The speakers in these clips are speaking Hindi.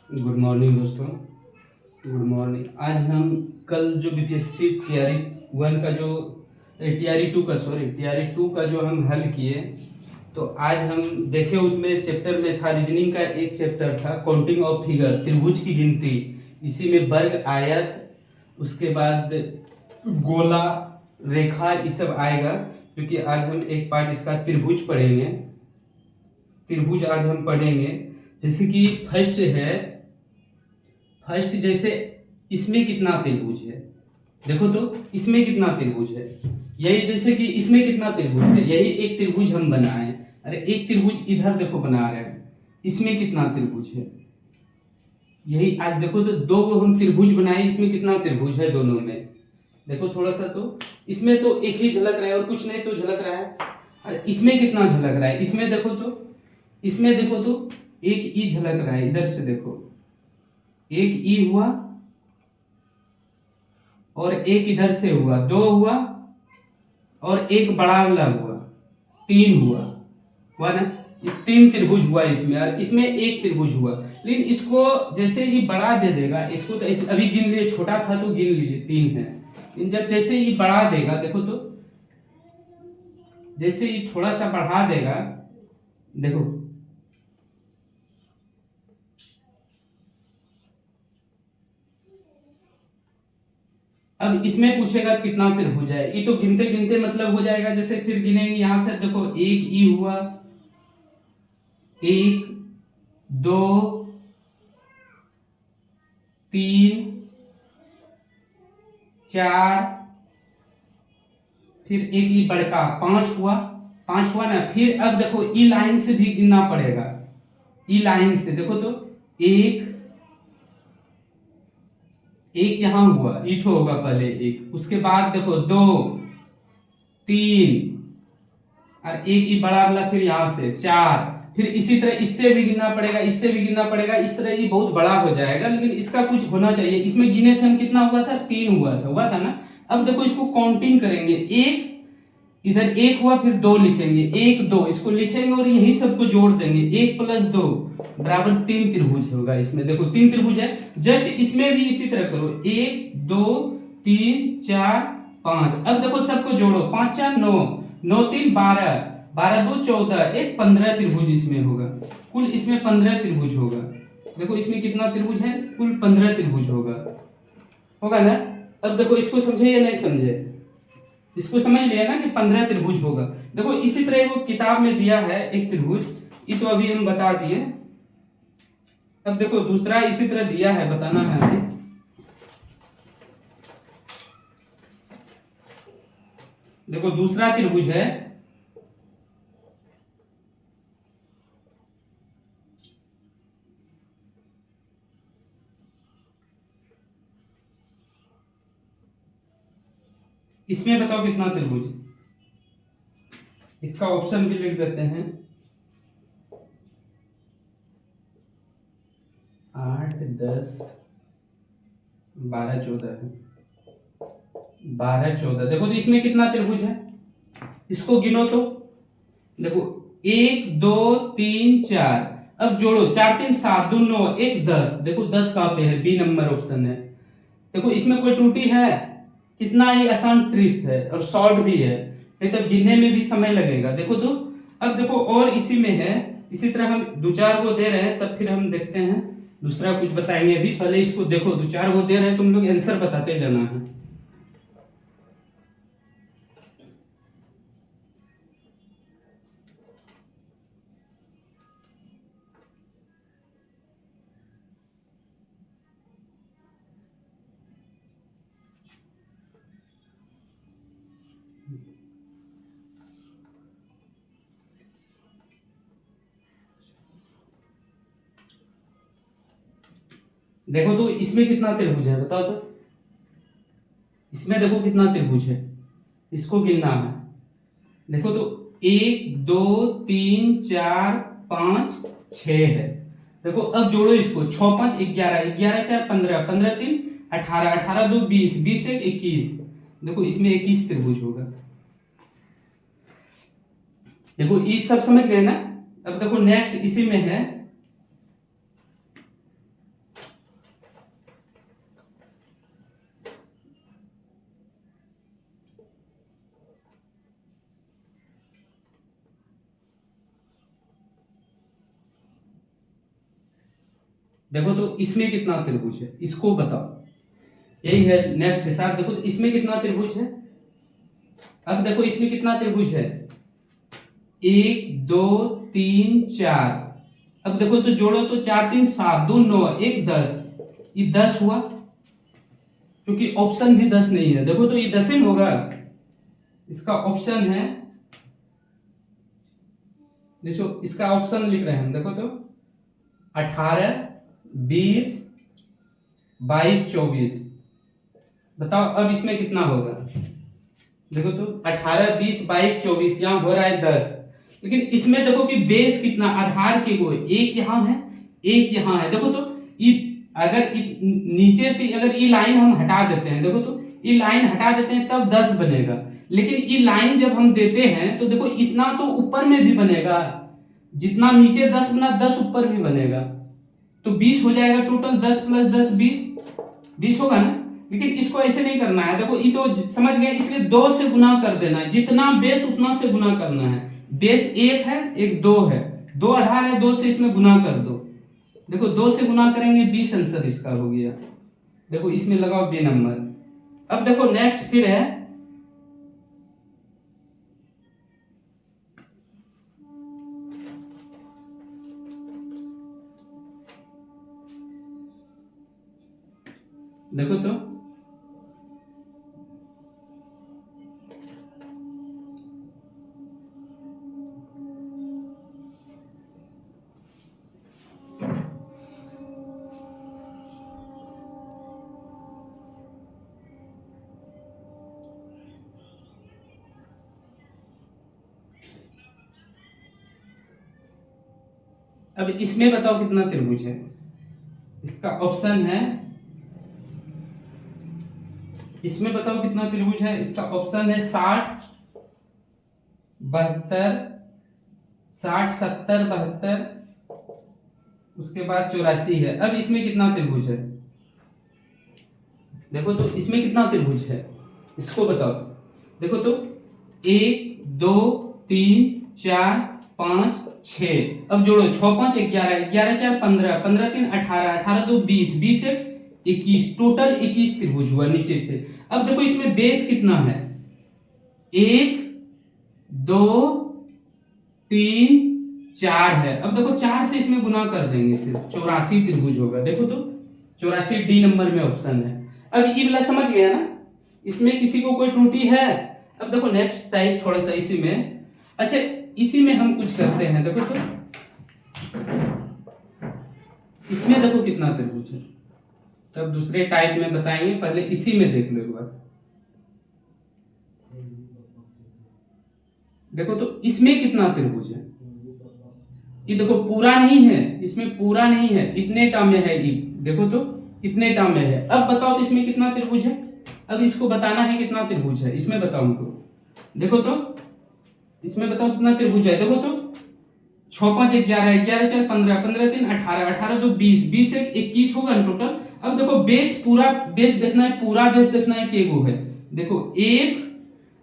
गुड मॉर्निंग दोस्तों। Good morning. आज हम कल जो बीपीएससी टीआरई वन का जो टीआरई टू का सॉरी टीआरई टू का जो हम हल किए, तो आज हम देखे उसमें चैप्टर में था रीजनिंग का एक चैप्टर था काउंटिंग ऑफ फिगर, त्रिभुज की गिनती। इसी में वर्ग, आयत, उसके बाद गोला, रेखा, ये सब आएगा। क्योंकि आज हम एक पार्ट इसका त्रिभुज पढ़ेंगे। त्रिभुज आज हम पढ़ेंगे। जैसे कि फर्स्ट जैसे इसमें कितना त्रिभुज है, देखो तो इसमें कितना त्रिभुज है। यही जैसे कि इसमें कितना त्रिभुज है, यही एक त्रिभुज हम बनाए। अरे एक त्रिभुज इधर देखो बना रहे हैं, इसमें कितना त्रिभुज है। यही आज देखो तो दो को हम त्रिभुज बनाए, इसमें कितना त्रिभुज है दोनों में। देखो थोड़ा सा तो इसमें तो एक ही झलक रहा है और कुछ नहीं तो झलक रहा है। अरे इसमें कितना झलक रहा है, इसमें देखो तो एक ई झलक रहा है। इधर से देखो, एक ई हुआ और एक इधर से हुआ, दो हुआ और एक बड़ा वाला हुआ, तीन हुआ ना। ये तीन त्रिभुज हुआ इसमें, और इसमें एक त्रिभुज हुआ। लेकिन इसको जैसे ही बड़ा दे देगा, इसको तो अभी गिन लिए, छोटा था तो गिन लिए तीन है। लेकिन जब जैसे ही बढ़ा देगा, देखो तो जैसे ही थोड़ा सा बढ़ा देगा, देखो अब इसमें पूछेगा कितना त्रिभुज है। ये तो गिनते गिनते मतलब हो जाएगा। जैसे फिर गिनेंगे यहां से, देखो एक ई हुआ, एक, दो, तीन, चार, फिर एक ई बड़का, पांच हुआ ना। फिर अब देखो ई लाइन से भी गिनना पड़ेगा। ई लाइन से देखो तो एक यहां हुआ, ईठो होगा पहले एक, उसके बाद देखो दो, तीन, और एक ही बड़ा वाला, फिर यहां से चार। फिर इसी तरह इससे भी गिनना पड़ेगा, इससे भी गिनना पड़ेगा। इस तरह ये बहुत बड़ा हो जाएगा। लेकिन इसका कुछ होना चाहिए। इसमें गिने थे हम, कितना हुआ था, तीन हुआ था ना। अब देखो इसको काउंटिंग करेंगे। एक इधर एक हुआ, फिर दो लिखेंगे, एक दो इसको लिखेंगे और यही सबको जोड़ देंगे। एक प्लस दो बराबर तीन त्रिभुज होगा। इसमें देखो तीन त्रिभुज है। जस्ट इसमें भी इसी तरह करो, एक, दो, तीन, चार, पांच। अब देखो सबको जोड़ो, पांच चार नौ, नौ तीन बारह, बारह दो चौदह, एक 15 त्रिभुज इसमें होगा। कुल इसमें 15 त्रिभुज होगा। देखो इसमें कितना त्रिभुज है, कुल 15 त्रिभुज होगा ना। अब देखो इसको समझे या नहीं समझे, इसको समझ लिया ना कि 15 त्रिभुज होगा। देखो इसी तरह वो किताब में दिया है एक त्रिभुज, ये तो अभी हम बता दिए। अब देखो दूसरा इसी तरह दिया है, बताना है अभी। देखो दूसरा त्रिभुज है, इसमें बताओ कितना त्रिभुज। इसका ऑप्शन भी लिख देते हैं, 8, 10, 12, 14 है। 12, 14 देखो तो इसमें कितना त्रिभुज है, इसको गिनो तो। देखो एक, दो, तीन, चार। अब जोड़ो, चार तीन सात, दो नौ, एक 10। देखो 10 कहां पे है, बी नंबर ऑप्शन है। देखो इसमें कोई त्रुटि है, कितना ही आसान ट्रिक्स है और शॉर्ट भी है, नहीं तो गिनने में भी समय लगेगा। देखो तो अब देखो और इसी में है। इसी तरह हम दो चार को दे रहे हैं, तब फिर हम देखते हैं दूसरा कुछ बताएंगे। अभी पहले इसको देखो, दो चार को दे रहे हैं, तुम लोग आंसर बताते जाना है। देखो तो इसमें कितना त्रिभुज है, बताओ तो। इसमें देखो कितना त्रिभुज है, इसको गिनना है। देखो तो एक, दो, तीन, चार, पांच, छह है। देखो अब जोड़ो इसको, 6 5 11, 11 4 15, 15 3 18, 18 2 20, 20 1 21। देखो इसमें 21 त्रिभुज होगा। देखो ये सब समझ गए ना। अब देखो नेक्स्ट इसी में है, देखो तो इसमें कितना त्रिभुज है, इसको बताओ। यही है नेक्स्ट हिसाब। देखो तो इसमें कितना त्रिभुज है। अब देखो इसमें कितना त्रिभुज है, 1 2 3 4। अब देखो तो जोड़ो तो 4 3 7 2 9 1 10, ये 10 हुआ, क्योंकि ऑप्शन भी 10 नहीं है। देखो तो ये 10 ही होगा, इसका ऑप्शन है, देखो इसका ऑप्शन लिख रहे हैं हम। देखो तो 18 20 22 24। बताओ अब इसमें कितना होगा। देखो तो 18 20 22 24, यहां हो रहा है 10। लेकिन इसमें देखो कि बेस कितना, आधार के वो एक यहां है एक यहां है। देखो तो ये अगर नीचे से अगर ये लाइन हम हटा देते हैं, देखो तो ये लाइन हटा देते हैं तब 10 बनेगा। लेकिन ये लाइन जब हम देते हैं तो देखो इतना तो ऊपर में भी बनेगा, जितना नीचे 10 बना 10 ऊपर भी बनेगा, तो 20 हो जाएगा टोटल। 10 + 10 20 होगा ना। लेकिन इसको ऐसे नहीं करना है। देखो ये तो समझ गए, इसलिए 2 से गुना कर देना है, जितना बेस उतना से गुना करना है। बेस 1 है, एक 2 है, 2 आधार है, 2 से इसमें गुना कर दो। देखो 2 से गुना करेंगे 20 आंसर इसका हो गया। देखो इसमें लगाओ बी नंबर। अब देखो नेक्स्ट फिर है, देखो तो अब इसमें बताओ कितना त्रिभुज है। इसका ऑप्शन है, इसमें बताओ कितना त्रिभुज है। इसका ऑप्शन है 60 72 60 70 72, उसके बाद 84 है। अब इसमें कितना त्रिभुज है। देखो तो इसमें कितना त्रिभुज है, इसको बताओ। देखो तो 1 2 3 4 5 6। अब जोड़ो 6 5 11 11 4 15 15 3 18 18 2 20 20 1 21, टोटल 21 त्रिभुज हुआ नीचे से। अब देखो इसमें बेस कितना है, 1 2 3 4 है। अब देखो 4 से इसमें गुना कर देंगे, सिर्फ 84 त्रिभुज होगा। देखो तो 84 डी नंबर में ऑप्शन है। अब ये वाला समझ गया ना, इसमें किसी को कोई त्रुटि है। अब देखो नेक्स्ट टाइप थोड़ा सा इसी में, अच्छा इसी में हम कुछ करते हैं। देखो तो इसमें देखो कितना त्रिभुज है, तब दूसरे टाइप में बताएंगे, पहले इसी में देख लो एक बार। देखो तो इसमें कितना त्रिभुज है, ये देखो पूरा नहीं है, इसमें पूरा नहीं है, इतने टर्म में है ये। देखो तो इतने टर्म में है। अब बताओ तो इसमें कितना त्रिभुज है। अब इसको बताना है कितना त्रिभुज है, इसमें बताओ हमको। देखो तो इसमें बताओ कितना त्रिभुज है। देखो तो 6 5 11 11 4 15 15 3 18 18 2 20 20 1 21 होगा ना टोटल। अब देखो बेस पूरा बेस देखना है, पूरा बेस देखना है कि एगो है। देखो 1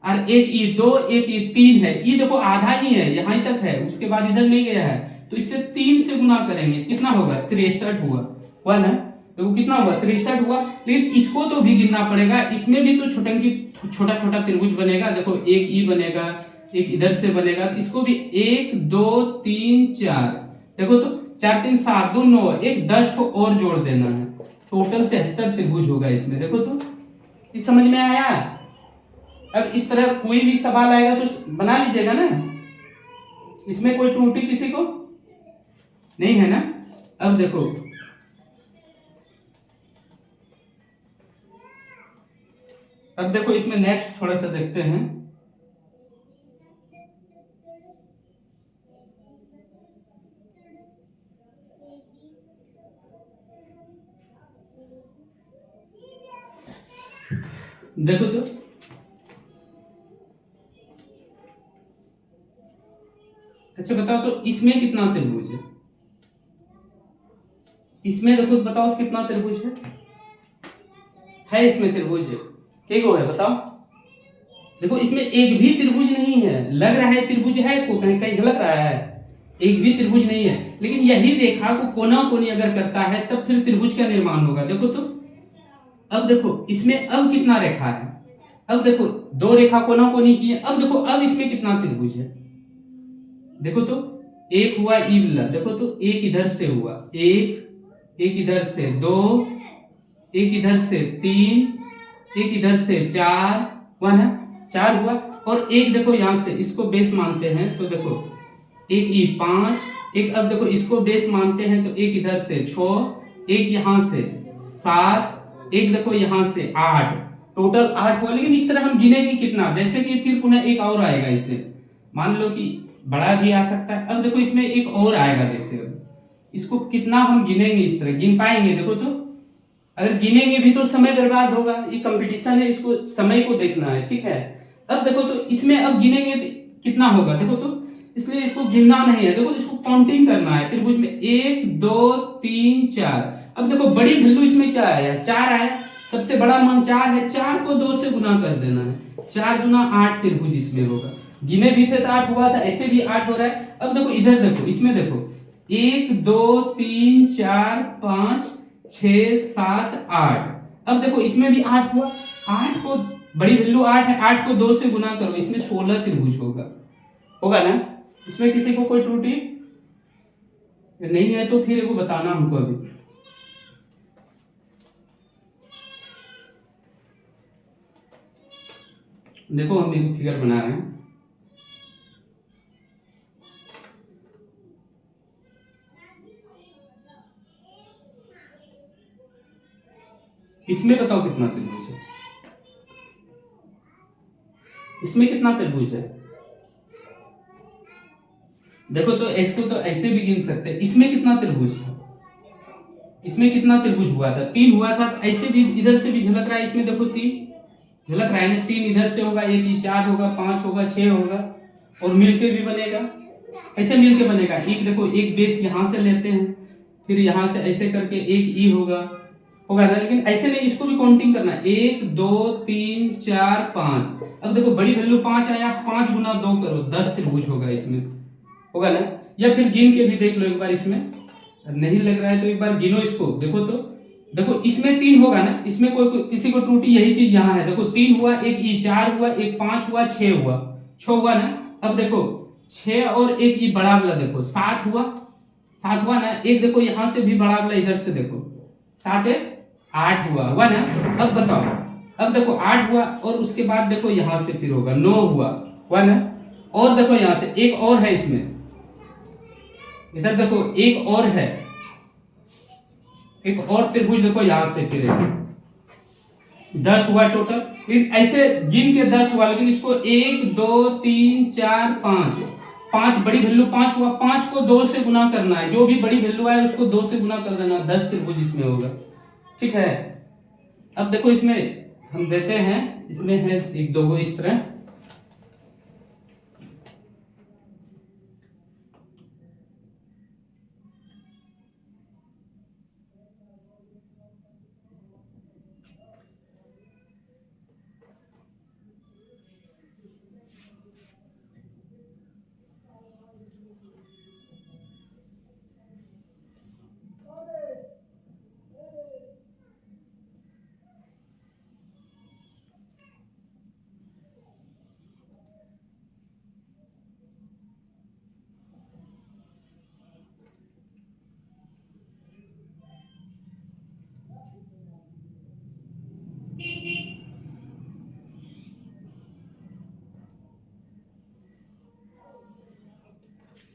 और 1 ई 2 1 ई 3 है, ये देखो आधा ही है, यहां तक है, उसके बाद इधर नहीं गया है, तो इससे 3 से गुना करेंगे, कितना होगा 63 हुआ ना। तो कितना हुआ 63 हुआ। लेकिन इसको तो भी गिनना पड़ेगा, इसमें भी तो छोटा छोटा त्रिभुज बनेगा। देखो 1 ई बनेगा, एक इधर से बनेगा, तो इसको भी 1 2 3 4। देखो तो 4 3 7 2 9 1 10 ठो और जोड़ देना है, टोटल 73 त्रिभुज होगा इसमें। देखो तो इस समझ में आया। अब इस तरह कोई भी सवाल आएगा तो बना लीजिएगा ना, इसमें कोई त्रुटि किसी को नहीं है ना। अब देखो इसमें नेक्स्ट थोड़ा सा देखते हैं। देखो तो अच्छा बताओ तो इसमें कितना त्रिभुज है, इसमें देखो बताओ कितना त्रिभुज है इसमें त्रिभुज है, एक है बताओ। देखो इसमें एक भी त्रिभुज नहीं है, लग रहा है त्रिभुज है को कहीं कहीं झलक रहा है, एक भी त्रिभुज नहीं है। लेकिन यही रेखा को कोना कोनी अगर करता है तब फिर त्रिभुज का निर्माण होगा। देखो तो अब देखो इसमें अब कितना रेखा है, अब देखो दो रेखा कोना कोनी की है। अब देखो अब इसमें कितना त्रिभुज है, देखो तो एक हुआ ई वाला, देखो तो एक इधर से हुआ एक इधर से दो, एक इधर से तीन, एक इधर से चार, हुआ ना, चार हुआ। और एक देखो यहां से इसको बेस मानते हैं तो देखो एक ई पांच, एक अब देखो इसको बेस मानते हैं तो एक इधर से छह, एक यहां से सात, एक देखो यहां से आठ, टोटल 8 हुआ। लेकिन इस तरह हम गिनेंगे कितना, जैसे कि फिर पुनः एक और आएगा, इससे मान लो कि बड़ा भी आ सकता है। अब देखो इसमें एक और आएगा, जैसे इसको कितना हम गिनेंगे, इस तरह गिन पाएंगे। देखो तो अगर गिनेंगे भी तो समय बर्बाद होगा, ये कंपटीशन है, इसको समय को देखना है, ठीक है। अब देखो तो इसमें अब गिनेंगे तो कितना होगा, देखो तो इसलिए इसको गिनना नहीं है, देखो इसको काउंटिंग करना है। त्रिभुज में 1 2 3 4। अब देखो बड़ी वैल्यू इसमें क्या आया, 4 आया, सबसे बड़ा मान 4 है, 4 को 2 से गुना कर देना है, 4 गुना 8 त्रिभुज इसमें होगा। गिने भी थे तो 8 हुआ था, ऐसे भी 8 हो रहा है। अब देखो इधर देखो, इसमें देखो 1 2 3 4 5 6 7 8। अब देखो इसमें भी 8 हुआ, 8 को बड़ी वैल्यू 8 है, 8 को 2 से गुना करो, इसमें 16 त्रिभुज होगा ना। इसमें किसी को कोई त्रुटि नहीं है तो फिर एगो बताना हमको अभी। देखो हम एक फिगर बना रहे हैं, इसमें बताओ कितना त्रिभुज है, इसमें कितना त्रिभुज है। देखो तो इसको तो ऐसे भी गिन सकते हैं, इसमें कितना त्रिभुज था, इसमें कितना त्रिभुज हुआ था, 3 हुआ था। ऐसे भी इधर से भी झलक रहा है, इसमें देखो 3 झलक रहा है ना, 3 इधर से होगा, एक ही 4 होगा, 5 होगा, 6 होगा, और मिलके भी बनेगा, ऐसे मिलके बनेगा। एक देखो एक बेस यहां से लेते हैं, फिर यहां से ऐसे करके एक ई होगा ना। लेकिन ऐसे नहीं, इसको भी काउंटिंग करना है, 1 2 3 4 5। अब देखो बड़ी वैल्यू 5 आया, 5 गुना 2 करो, 10 त्रिभुज होगा इसमें, होगा ना। या फिर गिन के भी देख लो एक बार, इसमें नहीं लग रहा है तो एक बार गिनो इसको, देखो तो देखो इसमें 3 होगा ना, इसमें कोई किसी को त्रुटि, यही चीज यहाँ है। देखो 3 हुआ, एक ई 4 हुआ, एक 5 हुआ, 6 हुआ, 6 हुआ ना। अब देखो 6 और एक ई बड़ा वाला देखो 7 हुआ, 7 हुआ ना। एक देखो यहां से भी बड़ा वाला इधर से देखो 7 1 8 हुआ ना। अब बताओ, अब देखो 8 हुआ और उसके बाद देखो यहां से फिर होगा 9 हुआ ना। और देखो यहां से एक और है, इसमें इधर देखो एक और है, एक और त्रिभुज देखो यहां से फिर ऐसे 10 हुआ टोटल। फिर ऐसे गिन के 10 हुआ, लेकिन इसको 1 2 3 4 5, 5 बड़ी वैल्यू 5 हुआ, 5 को 2 से गुना करना है, जो भी बड़ी वैल्यू है उसको 2 से गुना कर देना, 10 त्रिभुज इसमें होगा, ठीक है। अब देखो इसमें हम देते हैं, इसमें है एक दो इस तरह,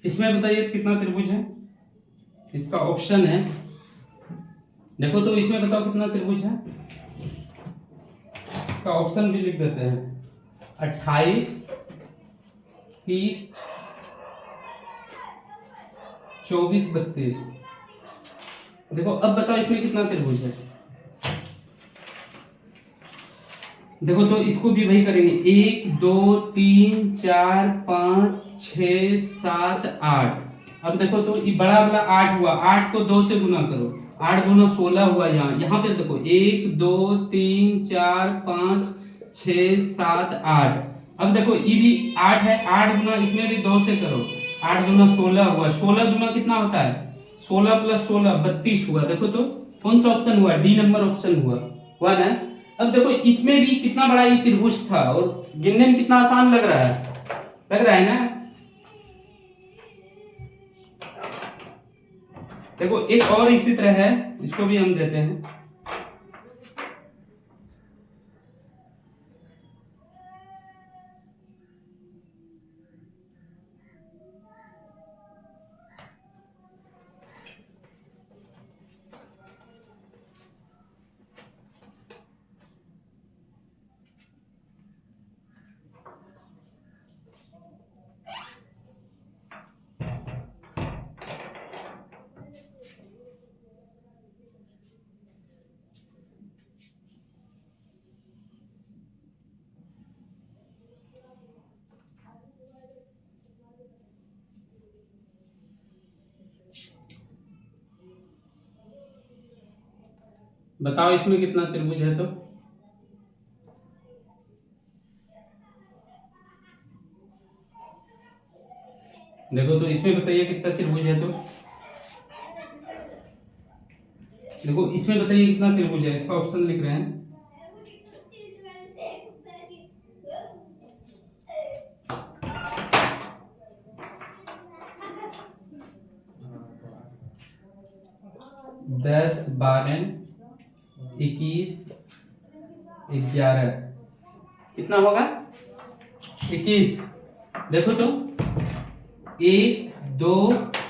इसमें बताइए कितना त्रिभुज है, इसका ऑप्शन है, देखो तो इसमें बताओ कितना त्रिभुज है, इसका ऑप्शन भी लिख देते हैं, 28 30 24 32। देखो अब बताओ इसमें कितना त्रिभुज है, देखो तो इसको भी वही करेंगे, 1 2 3 4 5 6 7 8। अब देखो तो ये बड़ा वाला 8 हुआ, 8 को 2 से गुना करो, 8 गुना 16 हुआ। यहाँ पे देखो 1 2 3 4 5 6 7 8। अब देखो ये भी 8 है, 8 गुना इसमें भी 2 से करो, 8 दूना 16 हुआ, 16 दूना कितना होता है 16 प्लस 16 32 हुआ। देखो तो कौन सा ऑप्शन हुआ, डी नंबर ऑप्शन हुआ ना। अब देखो इसमें भी कितना बड़ा ये त्रिभुज था और गिनने में कितना आसान लग रहा है, लग रहा है ना। देखो एक और इसी तरह है, इसको भी हम देते हैं। बताओ इसमें कितना त्रिभुज है, तो देखो तो इसमें बताइए कितना त्रिभुज है। तो देखो इसमें बताइए कितना त्रिभुज है, इसका ऑप्शन लिख रहे हैं। दस, 12, 21, 11, कितना होगा 21। देखो तो 1 2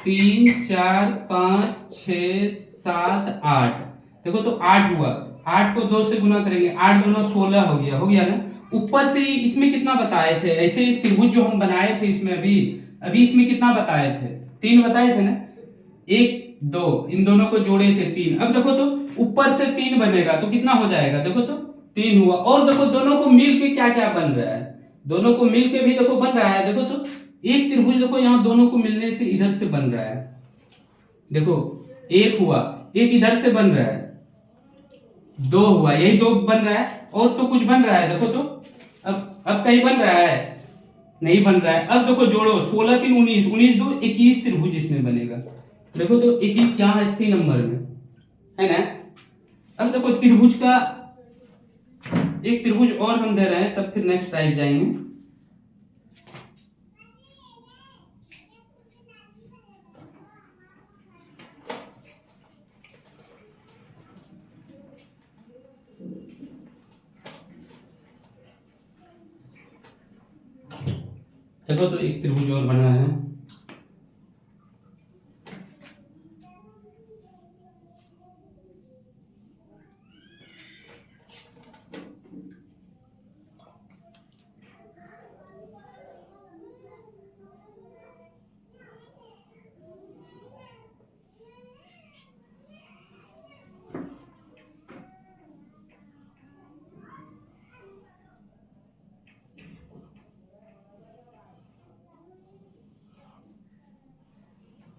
3 4 5 6 7 8, देखो तो 8 हुआ। 8 को 2 से गुना करेंगे, 8 दूना 16 हो गया ना। ऊपर से इसमें कितना बताए थे, ऐसे त्रिभुज जो हम बनाए थे इसमें अभी अभी इसमें कितना बताए थे, 3 बताए थे ना। 1 2, इन दोनों को जोड़े थे 3। अब देखो तो ऊपर से 3 बनेगा तो कितना हो जाएगा, देखो तो 3 हुआ। और देखो दोनों को मिल के क्या क्या बन रहा है, दोनों को मिल के भी देखो बन रहा है। देखो तो एक त्रिभुज देखो यहाँ दोनों को मिलने से इधर से बन रहा है, देखो एक हुआ, एक इधर से बन रहा है, 2 हुआ, यही 2 बन रहा है। और तो कुछ बन रहा है, देखो तो अब कहीं बन रहा है, नहीं बन रहा है। अब देखो जोड़ो 16 3 19, 19 2 21 त्रिभुज इसमें बनेगा। देखो तो 21 यहाँ है सी नंबर में, है ना। अब देखो त्रिभुज का एक त्रिभुज और हम दे रहे हैं, तब फिर नेक्स्ट टाइप जाएंगे। देखो तो एक त्रिभुज और बना है।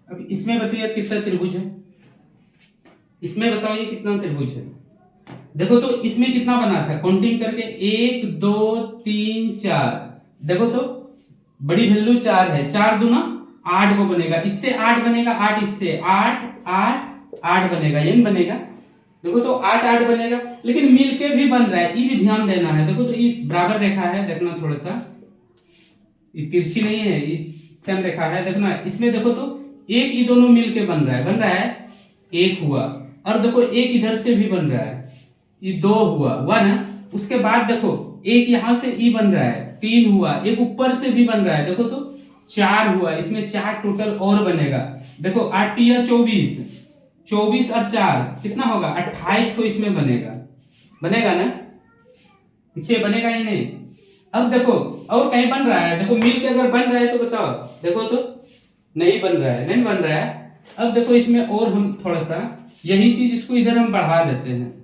अब इसमें बताइए कितना त्रिभुज है, इसमें बताइए कितना त्रिभुज है। देखो तो इसमें कितना बना था, काउंटिंग करके 1 2 3 4, देखो तो बड़ी वैल्यू 4 है, 4 दूना 8 को बनेगा, इससे 8 बनेगा, 8 इससे 8 8 8 बनेगा, ये बनेगा। देखो तो 8 8 बनेगा, लेकिन मिलके भी बन रहा है, ये भी ध्यान देना है। देखो तो ये बराबर रेखा है, देखना थोड़ा सा, ये तिरछी नहीं है, इस सेम रेखा है, देखना इसमें। देखो तो एक ये दोनों मिलके बन रहा है, एक हुआ। और देखो एक इधर से भी बन रहा है, ये 2 हुआ ना। उसके बाद देखो एक यहां से ई बन रहा है, 3 हुआ। एक ऊपर से भी बन रहा है, देखो तो 4 हुआ, इसमें 4 टोटल और बनेगा। देखो 8 या 24, 24 और 4 कितना होगा 28 तो इसमें बनेगा ना। देखिए बनेगा ही नहीं। अब देखो और कहीं बन रहा है, देखो मिल के अगर बन रहा है तो बताओ, देखो तो नहीं बन रहा है। अब देखो इसमें और हम थोड़ा सा यही चीज इसको इधर हम बढ़ा देते हैं।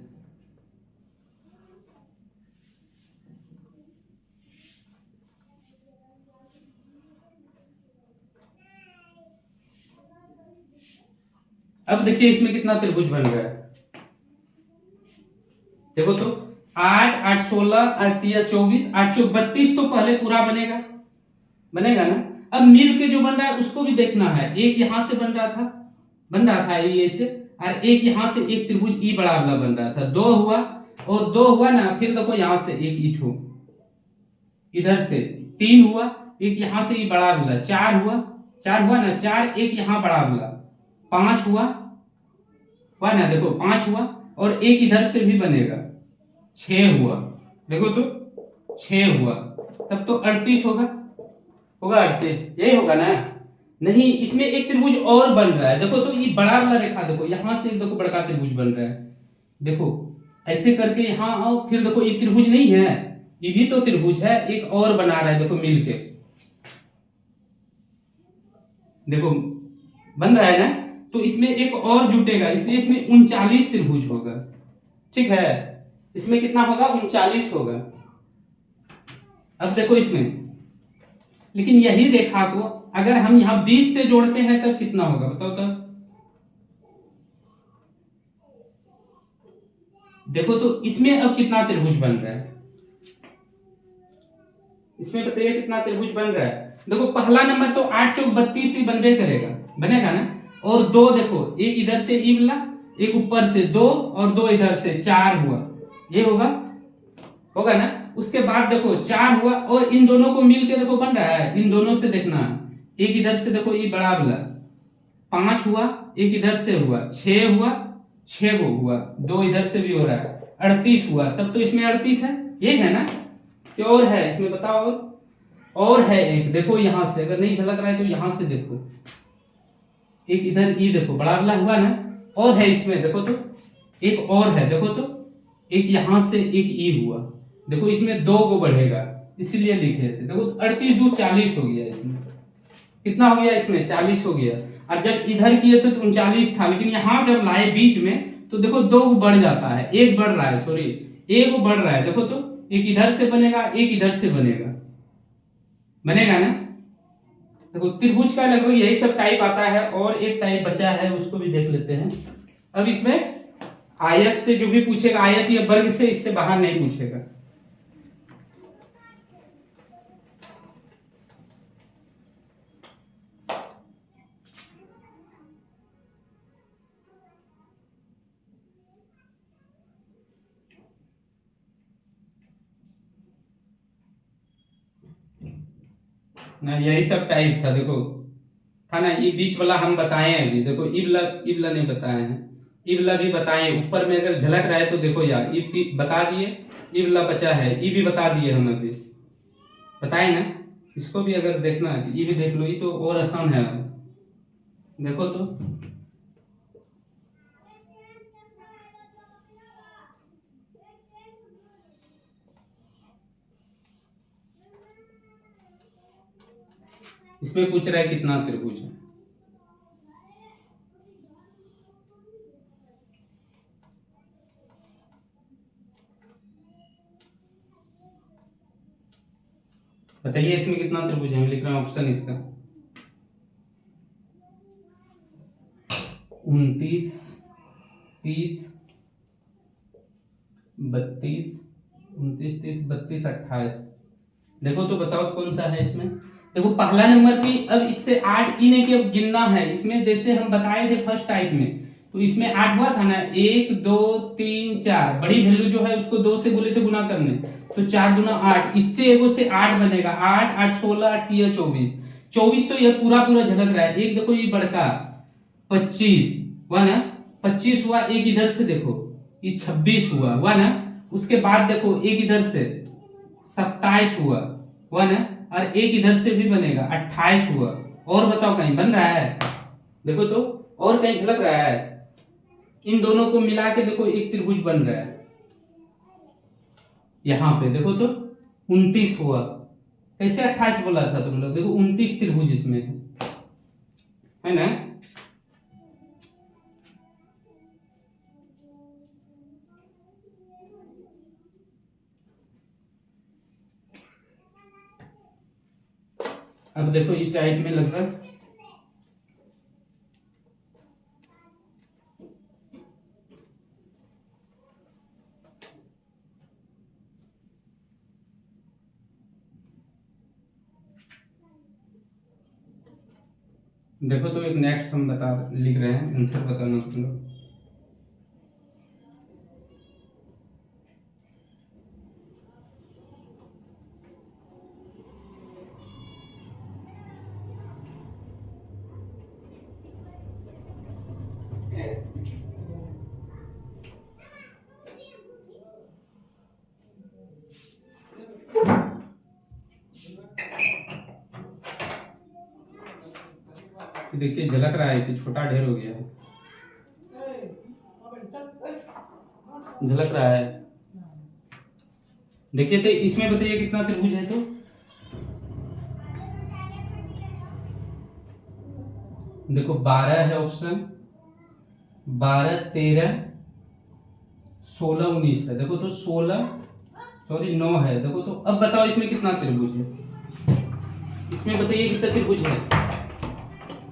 अब देखिए इसमें कितना त्रिभुज बन रहा है, देखो तो 8 8 16, 8 3 24, 8 चौक 32 तो पहले पूरा बनेगा ना। अब मिल के जो बन रहा है उसको भी देखना है। एक यहां से बन रहा था ये से, और एक यहां से एक त्रिभुज ई बड़ा वाला बन रहा था, दो हुआ और दो हुआ ना। फिर देखो यहां से एक ईठो, इधर से तीन हुआ, एक यहां से ई बड़ा वाला चार हुआ, चार हुआ ना, चार एक यहां बड़ा वाला पांच हुआ ना, देखो पांच हुआ, और एक इधर से भी बनेगा छह हुआ, देखो तो छह हुआ, तब तो 38 होगा 38, यही होगा ना। नहीं, इसमें एक त्रिभुज और बन रहा है, देखो तो ये बड़ा वाला रेखा, देखो यहां से देखो बड़का त्रिभुज बन रहा है, देखो ऐसे करके यहां आओ, फिर देखो ये त्रिभुज नहीं है, ये भी तो त्रिभुज है, एक और बना रहा है, देखो मिलके, देखो बन रहा है ना। तो इसमें एक और जुटेगा, इसलिए इसमें 39 त्रिभुज होगा, ठीक है। इसमें कितना होगा, 39 होगा। अब देखो इसमें, लेकिन यही रेखा को अगर हम यहां बीच से जोड़ते हैं तब कितना होगा, बताओ तब। देखो तो इसमें अब कितना त्रिभुज बन रहा है, इसमें बताइए कितना त्रिभुज बन रहा है। देखो पहला नंबर तो 8 चौक 32 ही बनबे करेगा, बनेगा ना। और दो देखो, एक इधर से ई वाला, एक ऊपर से दो, और दो इधर से चार हुआ, ये होगा ना। उसके बाद देखो चार हुआ, और इन दोनों को मिलके देखो बन रहा है, इन दोनों से देखना, एक इधर से देखो ये बड़ा वाला पांच हुआ, एक इधर से हुआ छह हुआ, छह गो हुआ, दो इधर से भी हो रहा है 38 हुआ, तब तो इसमें 38 है, ये है ना। क्या और है इसमें बताओ, और है एक, देखो यहां से अगर नहीं झलक रहा है तो यहां से देखो, एक इधर ई देखो बड़ा वाला हुआ ना, और है इसमें देखो तो, एक और है देखो तो, एक यहां से एक ई हुआ, देखो इसमें दो को बढ़ेगा, इसीलिए लिखे थे। देखो 38 दो 40 हो गया, इसमें कितना हो गया, इसमें 40 हो गया। और जब इधर किए तो 39 था, लेकिन यहां जब लाए बीच में तो देखो दो को बढ़ जाता है, एक बढ़ रहा है, सॉरी एक को बढ़ रहा है, देखो तो एक इधर से बनेगा, एक इधर से बनेगा ना। देखो त्रिभुज का लगभग यही सब टाइप आता है, और एक टाइप बचा है उसको भी देख लेते हैं। अब इसमें आयत से जो भी पूछेगा, आयत या वर्ग से, इससे बाहर नहीं पूछेगा। ना यही सब टाइप था, देखो था ना, ये बीच वाला हम बताए हैं अभी, देखो इबला नहीं बताए हैं, इबला भी बताए, ऊपर में अगर झलक रहा है तो देखो यार, बता दिए, इबला बचा है, ई भी बता दिए हम अभी, बताए ना। इसको भी अगर देखना है तो ये भी देख लो, ये तो और आसान है, देखो तो। इसमें पूछ रहा है कितना त्रिभुज है, बताइए इसमें कितना त्रिभुज है, मैं लिख रहा हूं ऑप्शन इसका 29 30 32 29 30 32 28। देखो तो बताओ कौन सा है इसमें। देखो पहला नंबर की, अब इससे 8 ई ने के अब गिनना है, इसमें जैसे हम बताए थे फर्स्ट टाइप में, तो इसमें 8 हुआ था ना, 1 2 3 4, बड़ी वैल्यू जो है उसको 2 से बोले थे गुना करने, तो 4 दूना 8, इससे एगो से 8 बनेगा, 8 8 16 8 3 24, 24 तो यह पूरा पूरा झलक रहा है। एक देखो ये बड़का 25 हुआ ना, 25 हुआ, एक इधर से देखो ये 26 हुआ ना। उसके बाद देखो एक इधर से 27 हुआ ना, और एक इधर से भी बनेगा 28 हुआ। और बताओ कहीं बन रहा है, देखो तो, और कहीं झलक रहा है। इन दोनों को मिला के देखो एक त्रिभुज बन रहा है, यहां पे देखो तो 29 हुआ। कैसे 28 बोला था तुम लोग, देखो 29 त्रिभुज इसमें है ना। अब देखो इस टाइप में लगभग देखो तो एक नेक्स्ट हम लिख रहे हैं, आंसर बताना तुम लोग। देखिए झलक रहा है कि छोटा ढेर हो गया है, झलक रहा है। देखिए तो इसमें बताइए कितना त्रिभुज है। तो देखो 12 है ऑप्शन, 12, 13, 16, 19 है। देखो तो 16, सॉरी 9 है। देखो तो अब बताओ इसमें कितना त्रिभुज है, इसमें बताइए कितना त्रिभुज है।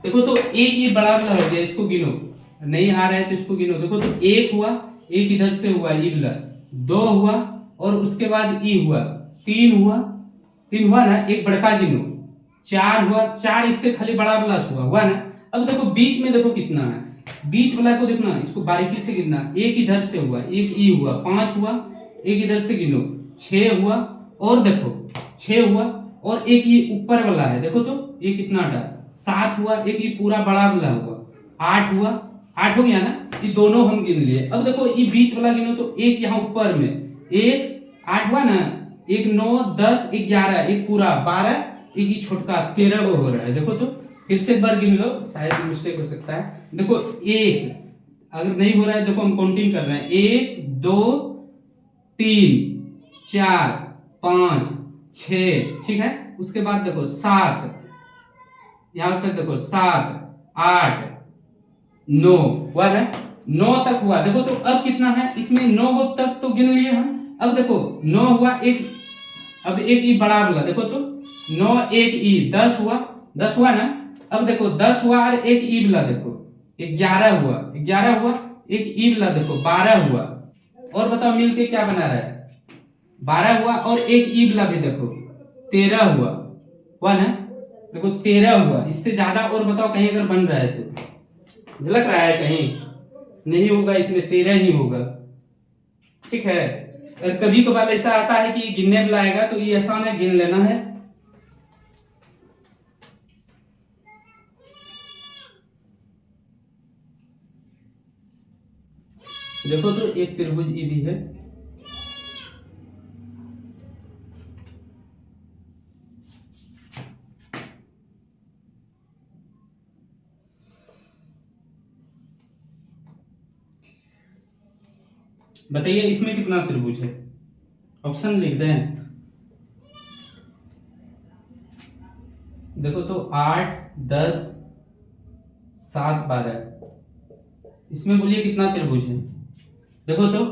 देखो तो एक ये बड़ा वाला हो गया, इसको गिनो, नहीं आ रहा है तो इसको गिनो। देखो तो एक हुआ, एक इधर से हुआ ई वाला, 2 हुआ और उसके बाद ई हुआ, 3 हुआ, 3 हुआ ना, एक बड़का गिनो, 4 हुआ, 4 इससे खाली बड़ा वाला हुआ ना। अब देखो बीच में देखो कितना है, बीच वाला को देखना, इसको बारीकी से गिनना, एक इधर से हुआ, एक ई हुआ, 5 हुआ, एक इधर से गिनो, 6 हुआ, और देखो 6 हुआ, और एक ये ऊपर वाला है, देखो तो ये कितना था, 7 हुआ, एक ये पूरा बड़ा वाला हुआ, 8 हुआ, 8 हो गया ना, ये दोनों हम गिन लिए। अब देखो ये बीच वाला गिनो तो एक यहाँ ऊपर में, एक 8 हुआ ना, एक 9, 10, 11, एक पूरा 12, एक ये छोटका 13 को हो रहा है। देखो तो फिर से एक बार गिन लो, शायद मिस्टेक हो सकता है। देखो एक, अगर नहीं हो रहा है देखो हम काउंटिंग कर रहे हैं, 1, 2, 3, 4, 5, 6, ठीक है। उसके बाद देखो 7, यहां तक देखो 7, 8, 9 हुआ है, 9 तक हुआ। देखो तो अब कितना है इसमें, 9 तक तो गिन लिए हम। अब देखो 9 हुआ, एक अब एक ई बड़ा वाला, देखो तो 9, एक ई 10 हुआ, 10 हुआ ना। अब देखो 10 हुआ और एक ई वाला देखो 11 हुआ, 11 हुआ, एक ई वाला देखो 12 हुआ, और बताओ मिलके क्या बना रहा है, 12 हुआ, और एक ई वाला भी देखो 13 हुआ ना। देखो 13 हुआ, इससे ज्यादा और बताओ कहीं अगर बन रहा है तो, झलक रहा है कहीं, नहीं होगा, इसमें 13 ही होगा, ठीक है। और कभी कभार ऐसा आता है कि गिनने वाला आएगा तो ये आसान है, गिन लेना है। देखो तो एक त्रिभुज ई भी है, बताइए इसमें कितना त्रिभुज है, ऑप्शन लिख दें। देखो तो 8, 10, 7, 12, इसमें बोलिए कितना त्रिभुज है। देखो तो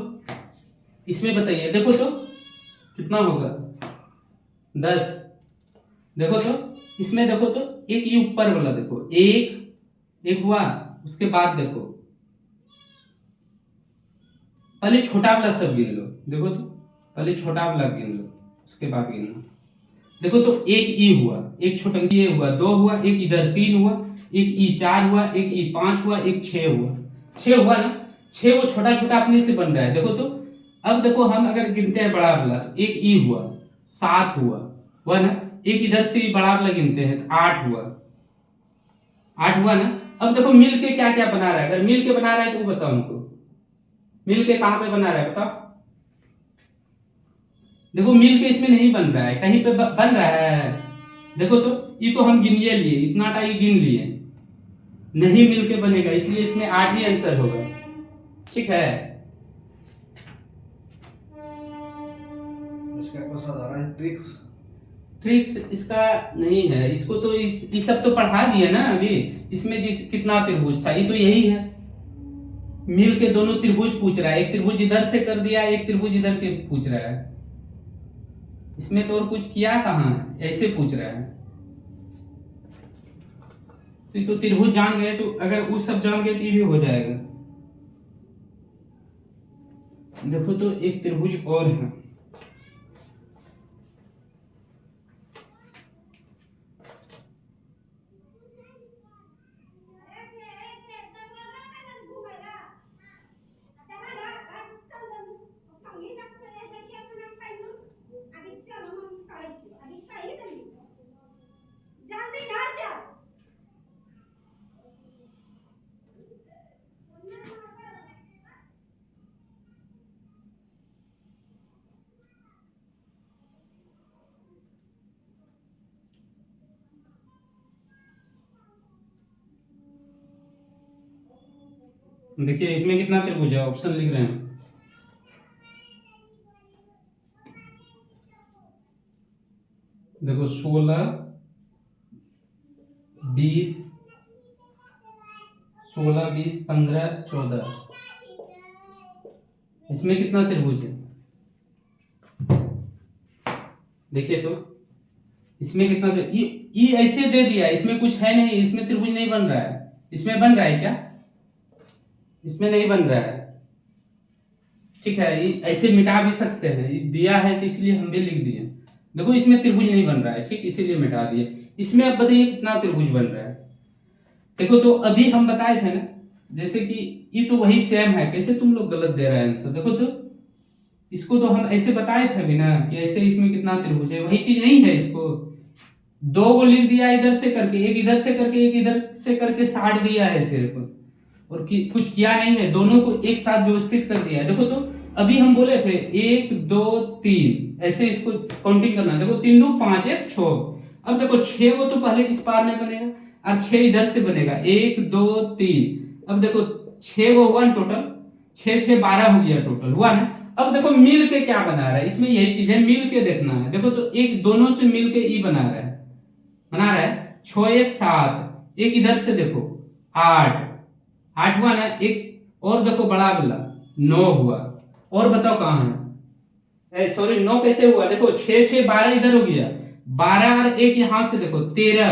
इसमें बताइए, देखो तो कितना होगा, 10। देखो तो इसमें देखो तो एक ये ऊपर वाला देखो, एक हुआ, उसके बाद देखो पहले छोटा वाला सब गिन लो। देखो तो पहले छोटा वाला गिन लो, उसके बाद गिनना। देखो तो एक ई हुआ, एक छोटा ई हुआ, 2 हुआ, एक इधर 3 हुआ, एक ई 4 हुआ, एक ई 5 हुआ, एक 6 हुआ, 6 हुआ ना। 6 वो छोटा छोटा अपने से बन रहा है। देखो तो अब देखो हम अगर गिनते हैं बड़ा वाला, तो एक ई हुआ, 7 हुआ ना, एक इधर से बड़ा वाला गिनते हैं तो 8 हुआ, 8 हुआ ना। अब देखो मिल के क्या क्या बना रहा है, अगर मिल के बना रहा है तो वो बताओ हमको, मिल के कहां पे बना रहा है बताओ। देखो मिल के इसमें नहीं बन रहा है, कहीं पे बन रहा है। देखो तो ये तो हम गिनिए लिए, इतना टाइम गिन लिए, नहीं मिल के बनेगा, इसलिए इसमें 8 ही आंसर होगा, ठीक है। इसका कोई साधारण ट्रिक्स इसका नहीं है, इसको तो इस सब तो पढ़ा दिया ना अभी। इसमें जिस कितना त्रिभुज था, ये तो यही है, मिल के दोनों त्रिभुज पूछ रहा है, एक त्रिभुज इधर से कर दिया, एक त्रिभुज इधर के पूछ रहा है। इसमें तो और कुछ किया कहां है, ऐसे पूछ रहा है। तो त्रिभुज जान गए, तो अगर उस सब जान गए तो ये भी हो जाएगा। देखो तो एक त्रिभुज और है, देखिए इसमें कितना त्रिभुज है, ऑप्शन लिख रहे हैं। देखो 16, 20, 16, 20, 15, 14, इसमें कितना त्रिभुज है? देखिए तो इसमें कितना ये ऐसे दे दिया, इसमें कुछ है नहीं, इसमें त्रिभुज नहीं बन रहा है। इसमें बन रहा है क्या? इसमें नहीं बन रहा है। ठीक है, ये ऐसे मिटा भी सकते हैं, ये दिया है तो इसलिए हम भी लिख दिए। देखो इसमें त्रिभुज नहीं बन रहा है, ठीक, इसीलिए मिटा दिए। इसमें अब बताइए कितना त्रिभुज बन रहा है। देखो तो अभी हम बताए थे ना, जैसे कि ये तो वही सेम है, कैसे तुम लोग गलत दे रहे हैं आंसर। देखो तो इसको तो हम ऐसे बताए थे अभी ना कि ऐसे इसमें कितना त्रिभुज है, वही चीज नहीं है। इसको दो को लिख दिया इधर से करके, एक इधर से करके, एक इधर से करके 60 दिया है सिर्फ, और कुछ किया नहीं है, दोनों को एक साथ व्यवस्थित कर दिया है। देखो तो अभी हम बोले थे 1 2 3 ऐसे इसको काउंटिंग करना। देखो 3 2 5 1 6। अब देखो 6 वो तो पहले इस पार में बनेगा और 6 इधर से बनेगा, 1 2 3। अब देखो 6 वो हुआ टोटल, 6 6 12 हो गया टोटल, हुआ ना। अब देखो मिल के क्या बना रहा है, इसमें यही चीज है, मिल के देखना है। देखो तो एक दोनों से मिल के ई बना रहा है 6 1 7, एक इधर से देखो 8 8 हुआ ना, एक और देखो बड़ा वाला 9 हुआ, और बताओ कहां है, सॉरी 9 कैसे हुआ, देखो 6 6 12 इधर हो गया, 12 और एक यहां से देखो 13,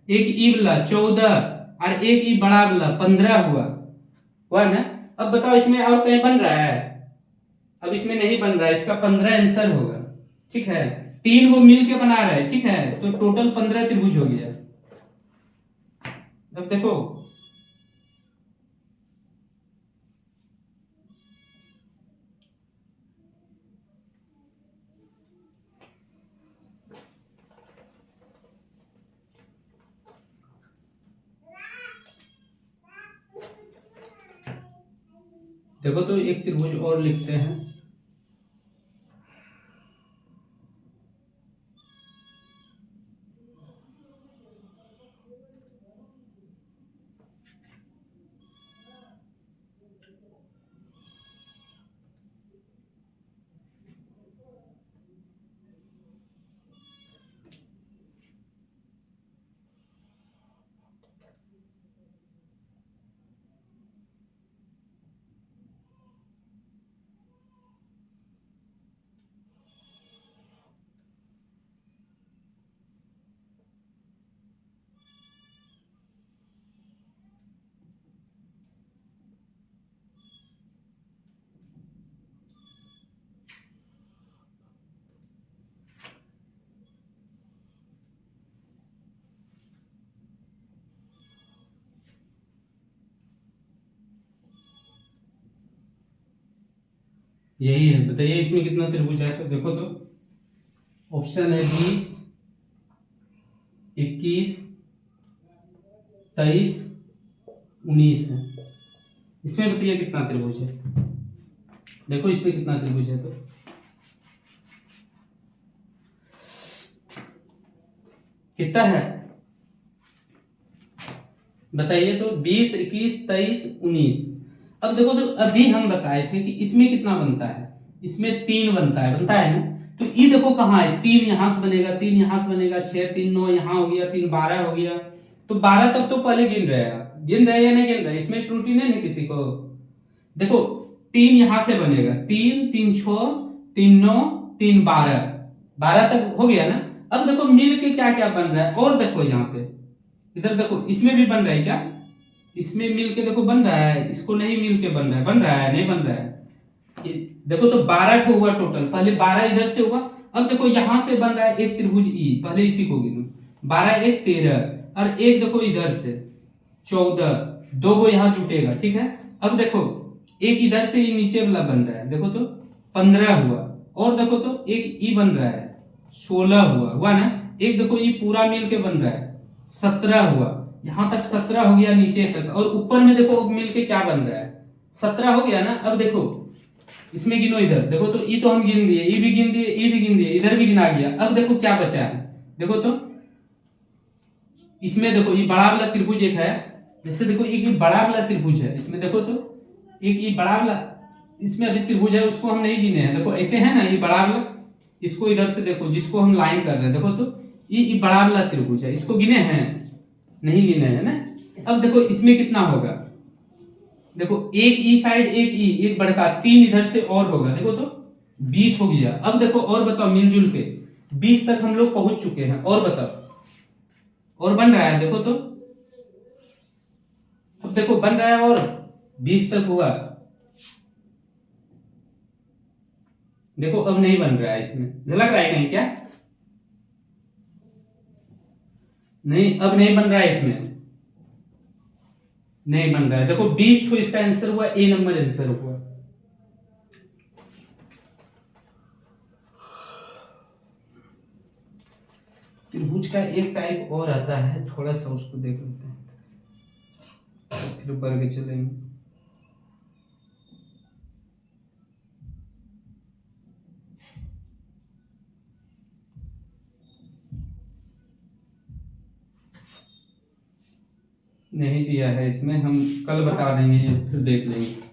एक ई वाला 14 और एक ई बड़ा वाला 15 हुआ ना। अब बताओ इसमें और कहीं बन रहा है? अब इसमें नहीं बन रहा है, इसका 15 आंसर होगा। ठीक है, 3 वो मिल के बना रहा है, ठीक है, तो टोटल 15 त्रिभुज हो गया। अब देखो देखो तो एक त्रिभुज और लिखते हैं। यही है, बताइए इसमें कितना त्रिभुज है। तो देखो तो ऑप्शन है 20, 21, 23, 19 है। इसमें बताइए कितना त्रिभुज है। देखो इसमें कितना त्रिभुज है, तो कितना है बताइए। तो 20, 21, 23, 19। अब देखो तो अभी हम बताए थे कि इसमें कितना बनता है, इसमें 3 बनता है ना। तो ये देखो कहाँ है, 3 यहां से बनेगा, 3 यहां से बनेगा, 6 3 9 यहां हो गया, 3 12 हो गया। तो 12 तक तो पहले गिन रहे हैं, गिन रहे या नहीं गिन रहे, इसमें त्रुटि नहीं है किसी को। देखो 3 यहां से बनेगा, 3 3 6 3 9 3 12, 12 तक हो गया ना। अब देखो मिल के क्या क्या बन रहा है, और देखो यहाँ पे इधर देखो इसमें भी बन रहा है क्या, इसमें मिल के देखो बन रहा है, इसको नहीं मिल के बन रहा है, बन रहा है नहीं बन रहा है। देखो तो 12 ठो हुआ टोटल, पहले 12 इधर से हुआ। अब देखो यहां से बन रहा है एक त्रिभुज ई, पहले इसी को गिनो, 12 1 13 और एक देखो इधर से 14, दो को यहां जुटेगा, ठीक है। अब देखो एक इधर से ये नीचे वाला बन रहा है, देखो तो 15 हुआ, और देखो तो एक ई बन रहा है 16 हुआ ना। एक देखो ये पूरा मिल के बन रहा है 17 हुआ, यहां तक 17 हो गया नीचे तक, और ऊपर में देखो मिल के क्या बन रहा है 17 हो गया ना। अब देखो इसमें गिनो, इधर देखो तो ये तो हम गिन दिए, ये भी गिन दिए, ये भी गिन दिए, इधर भी गिना गया। अब देखो क्या बचा है, देखो तो इसमें देखो ये बड़ा वाला त्रिभुज एक है, जैसे देखो एक बड़ा वाला त्रिभुज है, इसमें देखो तो एक ये बड़ा वाला इसमें अभी त्रिभुज है उसको हम नहीं गिने हैं, देखो ऐसे है ना, ये बड़ा वाला, इसको इधर से देखो जिसको हम लाइन कर रहे हैं, देखो तो ये बड़ा वाला त्रिभुज है, इसको गिने हैं, नहीं गिने हैं ना। अब देखो इसमें कितना होगा, देखो एक ई साइड एक बड़का, 3 इधर से और होगा, देखो तो 20 हो गया। अब देखो और बताओ मिलजुल के 20 तक हम लोग पहुंच चुके हैं, और बताओ और बन रहा है, देखो तो अब देखो बन रहा है और 20 तक हुआ, देखो अब नहीं बन रहा है, इसमें झलक रहा है कहीं क्या, नहीं अब नहीं बन रहा है, इसमें नहीं बन रहा है, देखो 20 तो इसका आंसर हुआ, ए नंबर आंसर हुआ। त्रिभुज का एक टाइप और आता है, थोड़ा सा उसको देख लेते हैं फिर ऊपर के चलेंगे। नहीं दिया है इसमें, हम कल बता देंगे, फिर देख लेंगे।